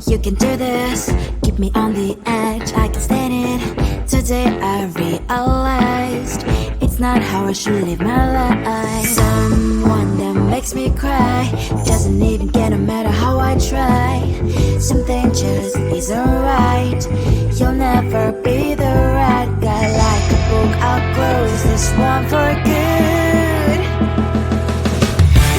You can do this, keep me on the edge, I can stand it. Today I realized it's not how I should live my life. Someone that makes me cry doesn't even get no matter how I try. Something just isn't right. You'll never be the right guy. Like a book, I'll close this one for good.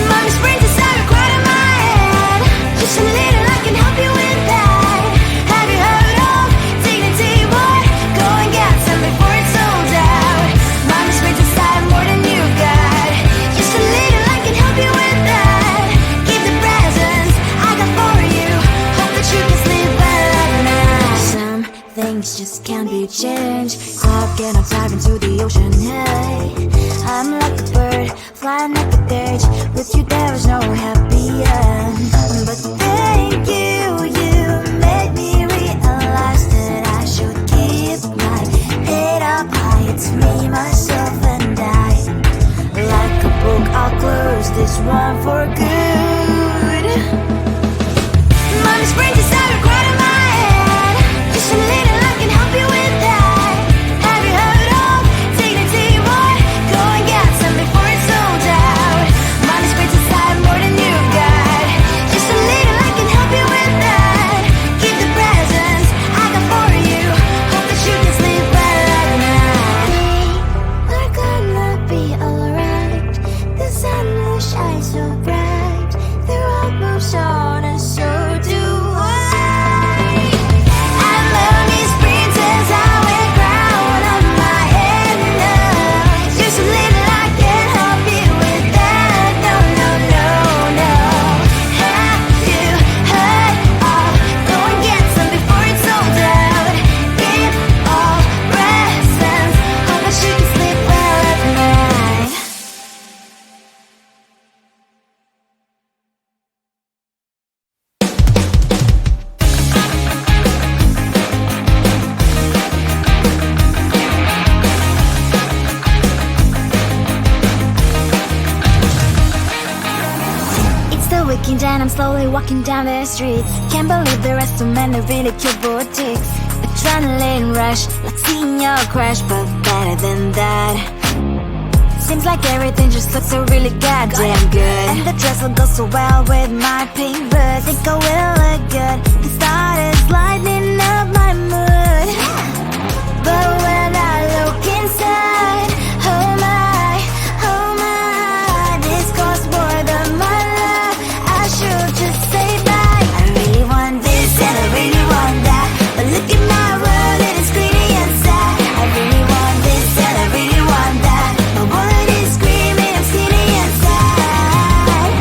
Mommy springs inside a quite in my head. Just a little, I can help you with that. Have you heard of dignity, boy? Go and get some before it's sold out. Mommy springs inside more than you got. Just a little, I can help you with that. Give the presents I got for you. Hope that you can sleep well at night. Some things just can't be changed. Cloud cannot dive into the ocean. Hey, I'm like a bird flying at the cage. With you there is no happy end. But thank you, you made me realize that I should keep my head up high. It's me, myself and I. Like a book, I'll close this one for good. Mommy springs inside a quite in my head. Just a little, I can help you with that. Have you heard of dignity, boy? Go and get some before it's sold out. Mommy springs inside more than you got. Just a little, I can help you with that. Keep the presents I got for you. Hope that you can sleep well at night. We're gonna be alright. The sun will shine so bright. The road moves on and so do I. I'm lonely sprinters, I wear crown on my head now. Just a little, I can help you with that. No, no, no, no. Have you heard of? Go and get some before it's sold out. Give all presents. Hope that you can sleep well at night. It's the weekend and I'm slowly walking down the street. Can't believe there are so many really cute boutiques. Adrenaline rush, like seeing your crush, but better than that. Seems like everything just looks so really goddamn good. And the dress will go so well with my pink boots. Think I will look good. The start is lighting up my mood. But when I look inside, oh my, this costs more than my love. I should just say bye. I really want this and I really want that. But look at my world, it is greedy and sad. I really want this and I really want that. My wallet is screaming, I'm skinny and sad.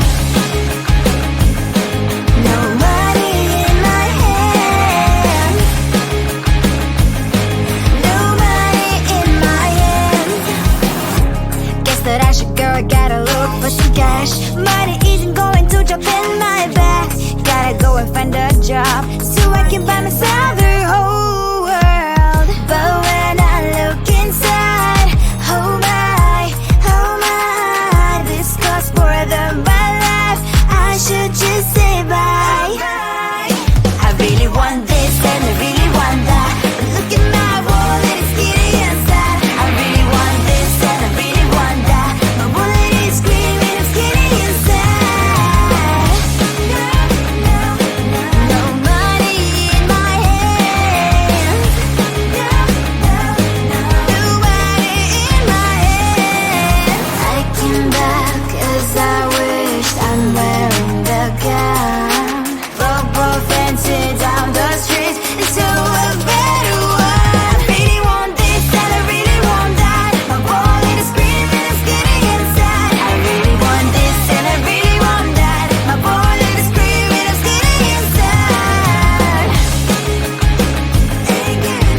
No money in my hand. No money in my hand. Guess that I should go, gotta look for some cash. Money isn't going to drop in my bag. Gotta go and find a job so I can buy myself the whole world. But when I look inside, oh my, this costs more than my life. I should just say bye. I really want this and I really want that. But look at my wallet, it's skinny and sad. I really want this and I really want that. My wallet is screaming, I'm skinny and sad. No money in my hand. No money in my hand. I came back 'cause I wished I'm wearing the gown. Football fancy down the street into a better one. I really want this and I really want that. My wallet is screaming, I'm skinny inside. I really want this and I really want that. My wallet is screaming, I'm skinny inside.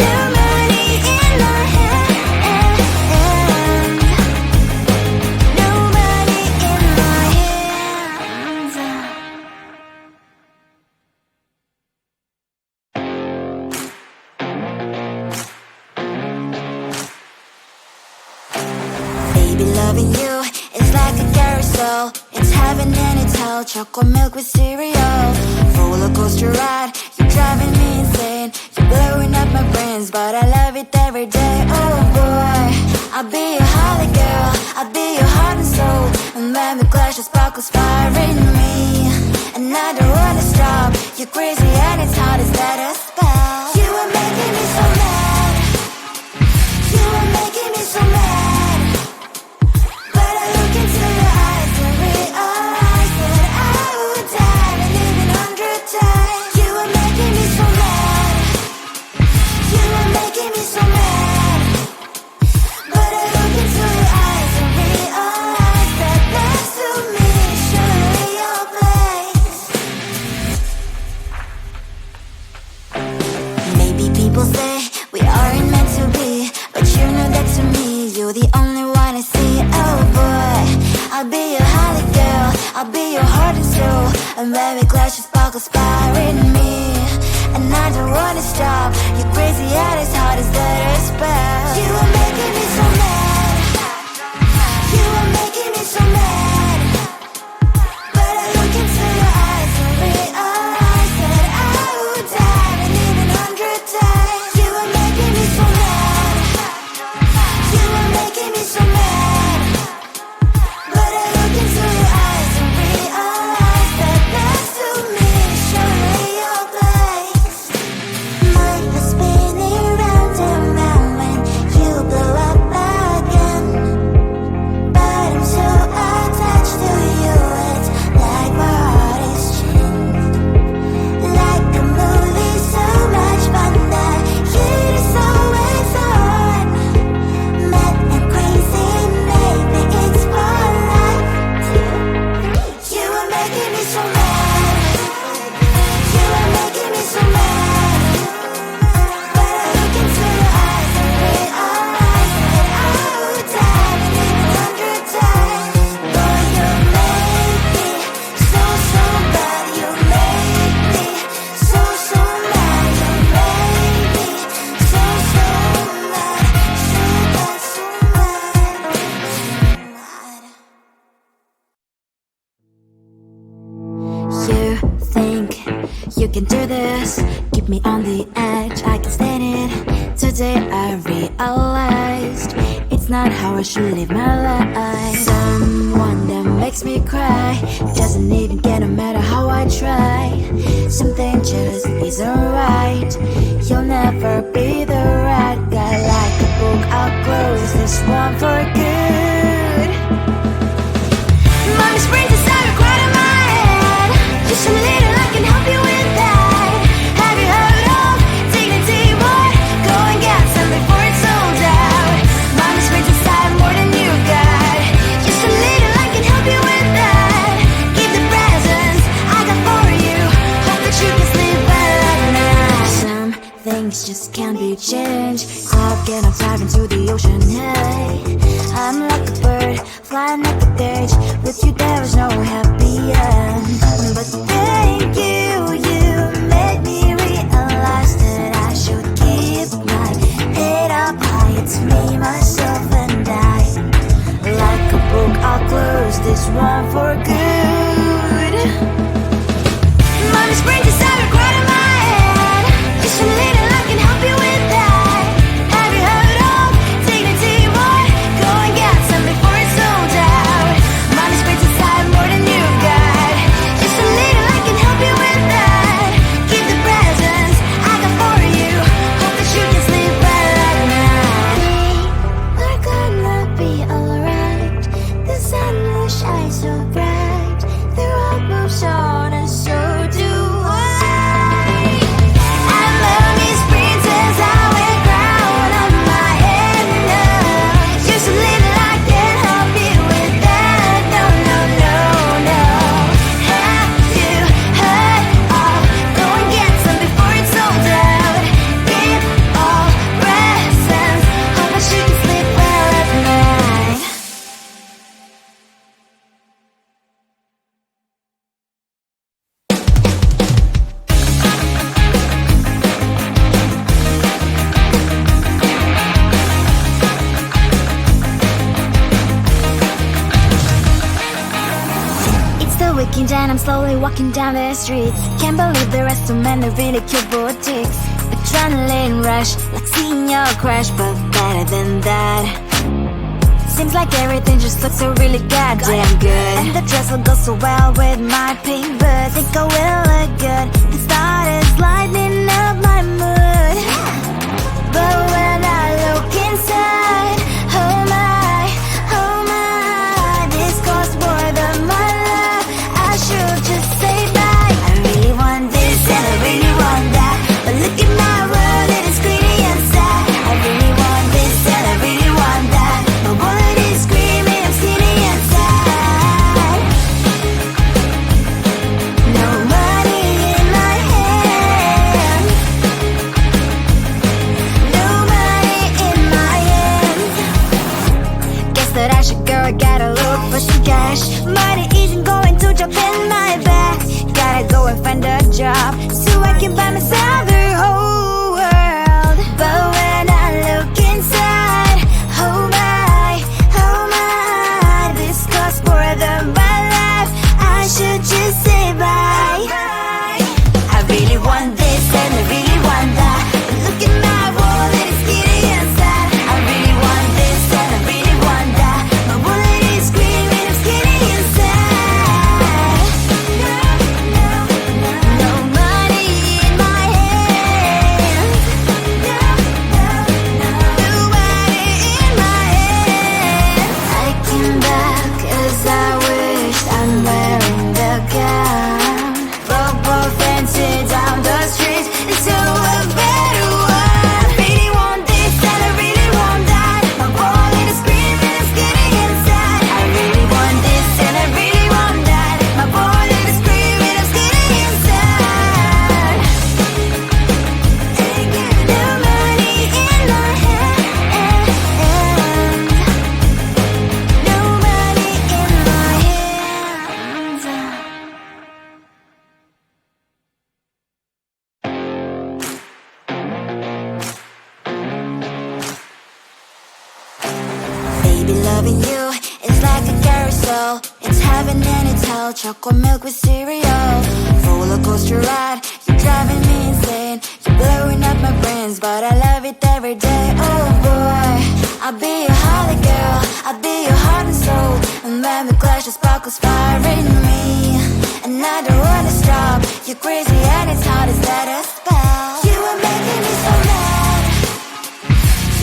No money in my hand. No money in my hands. Baby, loving you is like a carousel. It's heaven anytime hell, chocolate milk with cereal. Roller coaster ride, you're driving me insane. You're blowing up my brains, but I love it every day. Oh boy, I'll be your holly girl, I'll be your heart and soul. And when we clash, the sparkles fire in me. And I don't wanna stop, you're crazy and it's hard as that a spell. You are making me so mad, you are making me so mad. But I look into your eyes and realize that I would die and even 100 times. You are making me so mad, you are making me so mad. But I look into your eyes and realize that next to me is surely your place. Maybe people say we aren't meant to be, but you know that to me you're the only one I see. Oh boy, I'll be your holly girl, I'll be your heart and soul. And when we clash, the sparkles fire in me. And I don't wanna stop, you're crazy and as hard as that a spell. You are making me so mad, you are making me so mad. But I look into your eyes and realize that I would die and even 100 times. You are making me so mad, you are making me so mad. But I look into your eyes and realize that next to me is surely your place. Mind was spinning round and round when you blow up again. But I'm so attached to you, it's like my heart is chained. Like a movie, so much fun that heat is always on. Mad and crazy, maybe it's for life. You are making me so mad, you are making me so mad. But I look into your eyes and realize that I would die and even 100 times. Boy, you make me so, so bad. You make me so, so mad. You make me so, so mad. So bad, so mad. You think you can do this, keep me on the edge, I can stand it. Today I realized it's not how I should live my life. Someone that makes me cry doesn't even get no matter how I try. Something just isn't right, you'll never be the right guy. Like a book, I'll close this one for good. Mommy springs inside, right in my head. Just a little, I can help you with that. Have you heard of dignity, boy? Go and get some before it's sold out. Mommy springs inside more than you got. Just a little, I can help you with that. Give the presents I got for you. Hope that you can sleep well at night. Some things just can't be changed. Cloud and I'm diving to the ocean, hey. I'm like a bird, flying like a cage. With you there is no happy end. But thank you, you made me realize that I should keep my head up high. It's me, myself and I. Like a book, I'll close this one for good. Mommy springs inside, right in my head. Just a little, I can help you with that. Have you heard of dignity, boy? Go and get some before it's sold out. the weekend and I'm slowly walking down the streets. Can't believe there are so many really cute boutiques. Adrenaline rush, like seeing your crush, but better than that. Seems like everything just looks so really goddamn good. And the dress will go so well with my pink boots. Think I will look good. The start is lighting up my mood. But when I look inside, oh my, this costs more than my love. I should just say bye. I really want this and I really want that, but look at my world, it is greedy and sad. I really want this and I really want that. My wallet is screaming, I'm skinny and sad. No money in my hand. No money in my hand. Guess that I should go, I gotta look for some cash. Money isn't going to jump in my back. Gotta go and find a job so I can buy myself the whole world. But when I look inside, oh my, this costs more than my life. I should just say bye. I really want this and I really want that, but look at my wallet, it's skinny and sad. I really want this and I really want that. My wallet is screaming, I'm skinny and sad. No money in my hand. No money in my hand. I came back 'cause I wish I'm wearing the gown. Football fancy down the street into a better one. I really want this and I really want that. My wallet is screaming, I'm skinny inside. I really want this and I really want that. My wallet is screaming, I'm skinny inside. No money in my hand. No money in my hands. Baby, loving you is like a carousel. It's heaven and it's hell. Chocolate milk with cereal. Roller coaster ride, you're driving me insane. You're blowing up my brains, but I love it every day. Oh boy, I'll be your holly girl, I'll be your heart and soul. And when we clash, the sparkles fire in me. And I don't wanna stop. You're crazy and it's hard as that a spell. You are making me so mad.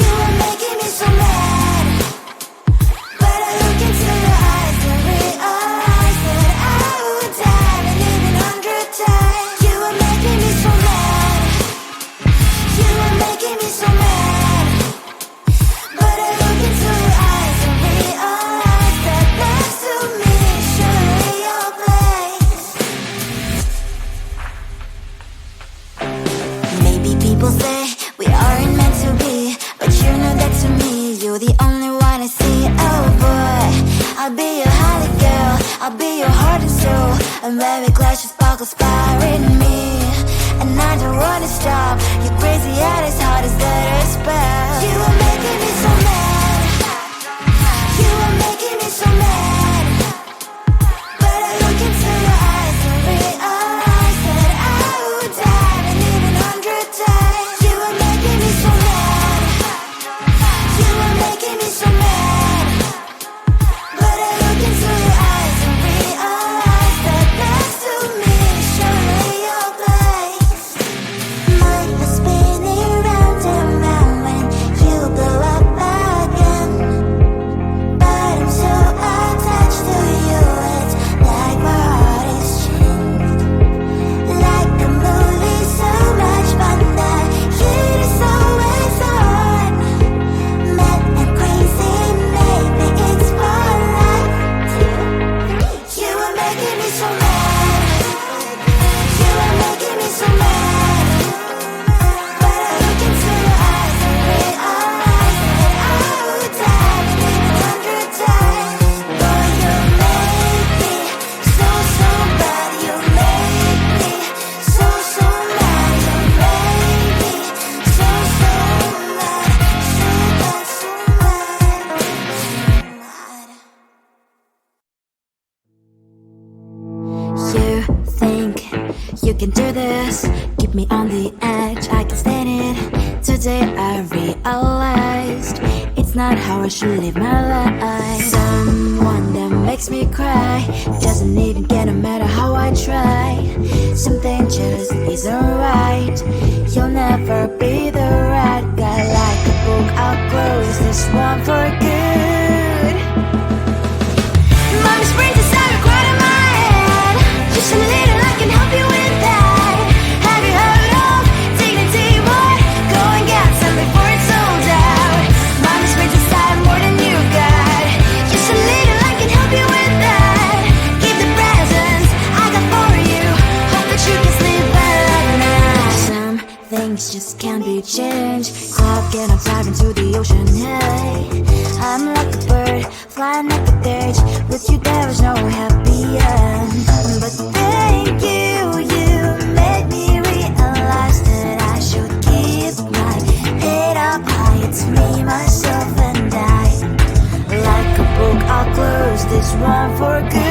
You are making me so mad. But I look into your eyes and realize that I would die and even 100 times. You are making me so mad. You are making me so mad. But I look into your eyes and realize that next to me is surely your place. Maybe people say we aren't meant to be, but you know that to me, you're the only one I see. Oh boy, I'll be your holly girl, I'll be your heart and soul. And when we clash, the sparkles fire in me. And I don't wanna stop. You're crazy and as hard as that a spell. You are making me so mad. You are making me so mad. But I look into your eyes and realize that I would die and even 100 times. You are making me so mad. You are making me so mad. But I look into your eyes and realize that next to me is surely your place. Mind was spinning round and round when you blow up again. But I'm so attached to you, it's like my heart is chained. Like a movie, so much fun that heat is always on. Mad and crazy, maybe it's for life. You are making me so mad. You are making me so mad. But I look into your eyes and realize that I would die and even 100 times. Boy, you make me so, so bad. You make me so, so mad. You make me so, so mad. So bad, so mad. You think you can do this, keep me on the edge, I can stand it. Today I realized it's not how I should live my life. Someone that makes me cry doesn't even get no matter how I try. Something just isn't right. You'll never be the right guy. Like a book, I'll close this one for good. Mommy springs inside right in my head. Just a little, I can help you with that. Have you heard of dignity, boy? Go and get some before it's sold out. Mommy springs inside more than you got. Just a little, I can help you with that. Keep the presents I got for you. Hope that you can sleep well at night. Some things just can't be changed. Cloud get I'm diving to the ocean. Hey, I'm like a bird flying like a cage. With you there is no happy end. But thank you, you made me realize that I should keep my head up high. It's me, myself and I. Like a book, I'll close this one for good.